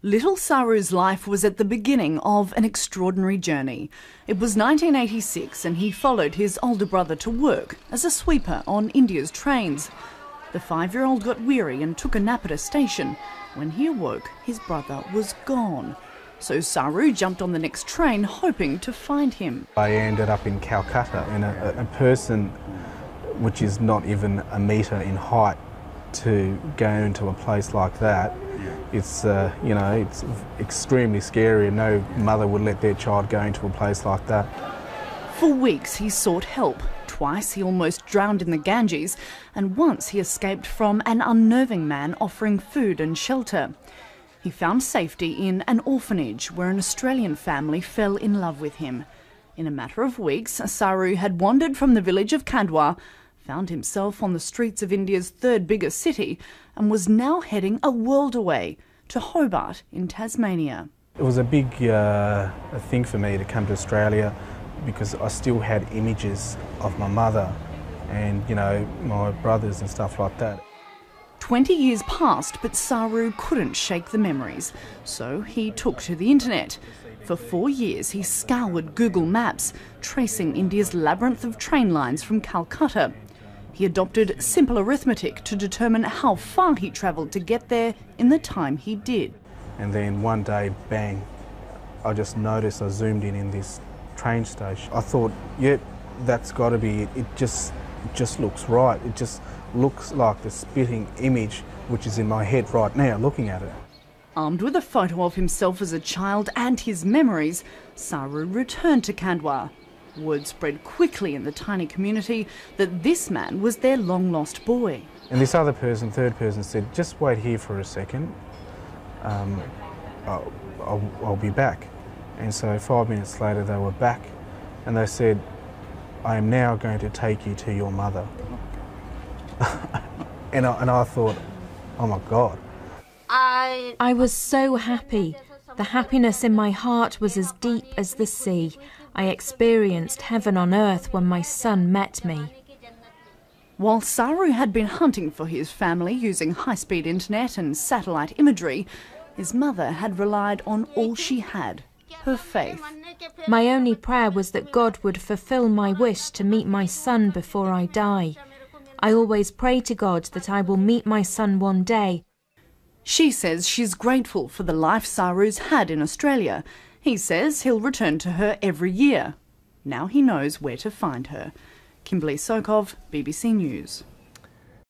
Little Saru's life was at the beginning of an extraordinary journey. It was 1986 and he followed his older brother to work as a sweeper on India's trains. The 5-year-old got weary and took a nap at a station. When he awoke, his brother was gone. So Saru jumped on the next train hoping to find him. I ended up in Calcutta, and a person which is not even a metre in height to go into a place like that, it's it's extremely scary, and no mother would let their child go into a place like that. For weeks he sought help. Twice he almost drowned in the Ganges, and once he escaped from an unnerving man offering food and shelter. He found safety in an orphanage where an Australian family fell in love with him. In a matter of weeks, Saru had wandered from the village of Khandwa, found himself on the streets of India's third biggest city, and was now heading a world away to Hobart in Tasmania. It was a big thing for me to come to Australia because I still had images of my mother and, my brothers and stuff like that. 20 years passed, but Saru couldn't shake the memories, so he took to the internet. For 4 years he scoured Google Maps, tracing India's labyrinth of train lines from Calcutta. He adopted simple arithmetic to determine how far he travelled to get there in the time he did. And then one day, bang, I just noticed I zoomed in this train station. I thought, yep, that's got to be it. It just looks right. It just looks like the spitting image which is in my head right now looking at it. Armed with a photo of himself as a child and his memories, Saru returned to Khandwa. Word spread quickly in the tiny community that this man was their long-lost boy. And this other person, third person, said, just wait here for a second, I'll be back. And so 5 minutes later they were back and they said, I am now going to take you to your mother. and I thought, oh my God. I was so happy. The happiness in my heart was as deep as the sea. I experienced heaven on earth when my son met me. While Saru had been hunting for his family using high-speed internet and satellite imagery, his mother had relied on all she had, her faith. My only prayer was that God would fulfill my wish to meet my son before I die. I always pray to God that I will meet my son one day. She says she's grateful for the life Saru's had in Australia. He says he'll return to her every year. Now he knows where to find her. Kimberly Sokov, BBC News.